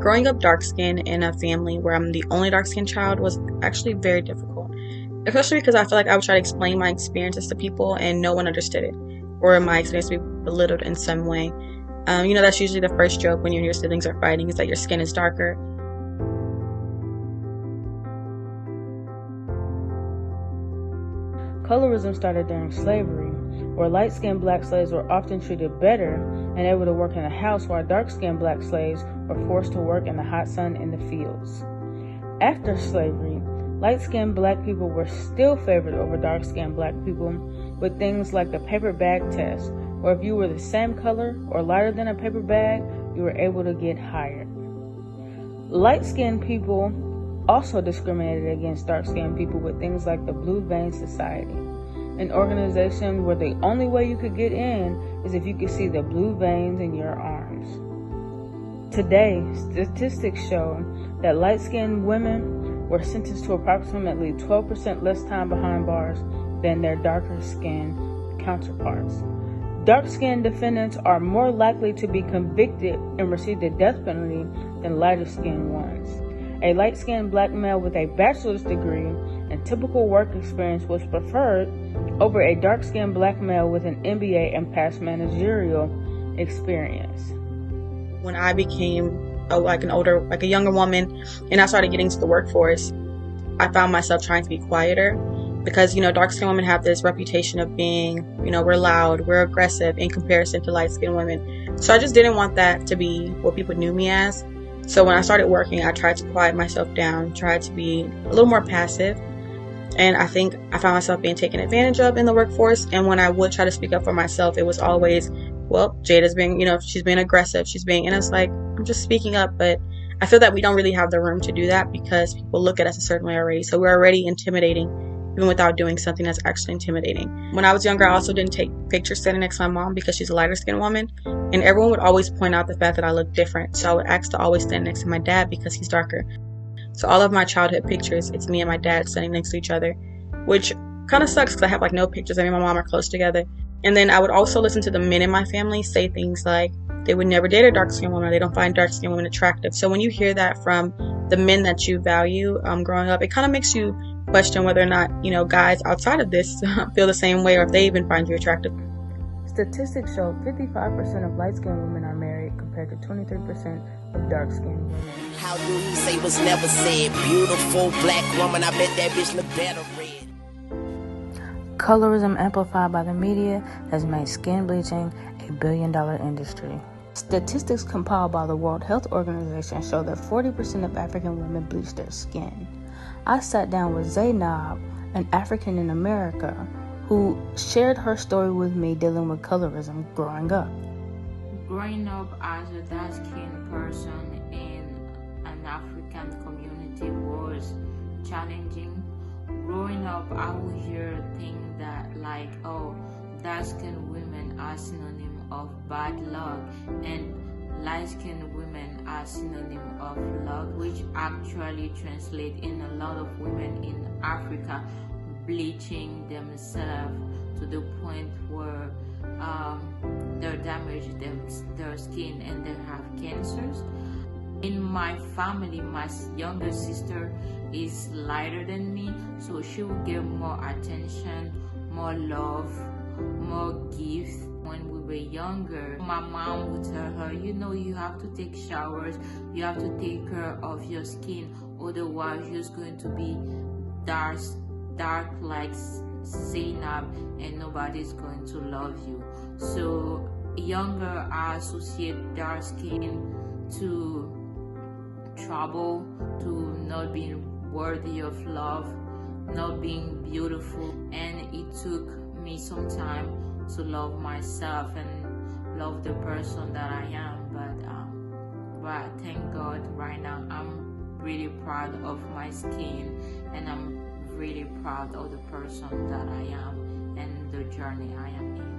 Growing up dark skinned in a family where I'm the only dark skinned child was actually very difficult, especially because I feel like I would try to explain my experiences to people and no one understood it, or my experience would be belittled in some way. That's usually the first joke when you and your siblings are fighting, is that your skin is darker. Colorism started during slavery, where light-skinned black slaves were often treated better and able to work in a house, while dark-skinned black slaves were forced to work in the hot sun in the fields. After slavery, light-skinned black people were still favored over dark-skinned black people with things like the paper bag test, where if you were the same color or lighter than a paper bag, you were able to get hired. Light-skinned people also discriminated against dark-skinned people with things like the Blue Vein Society, an organization where the only way you could get in is if you could see the blue veins in your arms. Today, statistics show that light-skinned women were sentenced to approximately 12% less time behind bars than their darker-skinned counterparts. Dark-skinned defendants are more likely to be convicted and receive the death penalty than lighter-skinned ones. A light-skinned black male with a bachelor's degree and typical work experience was preferred over a dark-skinned black male with an MBA and past managerial experience. When I became a younger woman, and I started getting to the workforce, I found myself trying to be quieter because, dark-skinned women have this reputation of being, we're loud, we're aggressive in comparison to light-skinned women. So I just didn't want that to be what people knew me as. So when I started working, I tried to quiet myself down, tried to be a little more passive. And I think I found myself being taken advantage of in the workforce. And when I would try to speak up for myself, it was always, well, Jada's being, she's being aggressive. And it's like, I'm just speaking up. But I feel that we don't really have the room to do that because people look at us a certain way already. So we're already intimidating, even without doing something that's actually intimidating. When I was younger, I also didn't take pictures standing next to my mom because she's a lighter skinned woman. And everyone would always point out the fact that I look different. So I would ask to always stand next to my dad because he's darker. So all of my childhood pictures, it's me and my dad standing next to each other, which kind of sucks because I have no pictures. Me and my mom are close together. And then I would also listen to the men in my family say things like they would never date a dark-skinned woman, or they don't find dark-skinned women attractive. So when you hear that from the men that you value growing up, it kind of makes you question whether or not, guys outside of this feel the same way, or if they even find you attractive. Statistics show 55% of light-skinned women are married compared to 23% of dark-skinned women. How do you say was never said? Beautiful black woman, I bet that bitch look better red. Colorism amplified by the media has made skin bleaching a billion-dollar industry. Statistics compiled by the World Health Organization show that 40% of African women bleach their skin. I sat down with Zainab, an African in America, who shared her story with me dealing with colorism growing up. Growing up as a dark-skinned person in an African community was challenging. Growing up, I would hear things that dark-skinned women are synonym of bad luck, and light-skinned women are synonym of luck, which actually translate in a lot of women in Africa bleaching themselves to the point where they damage their skin and they have cancers. In my family, my younger sister is lighter than me, so she will get more attention, more love, more gifts. When we were younger, my mom would tell her, you have to take showers, you have to take care of your skin, otherwise you're just going to be dark like Zainab and nobody's going to love you. So younger, I associate dark skin to trouble, to not being worthy of love, not being beautiful, and it took me some time to love myself and love the person that I am, but thank God right now I'm really proud of my skin, and I'm really proud of the person that I am and the journey I am in.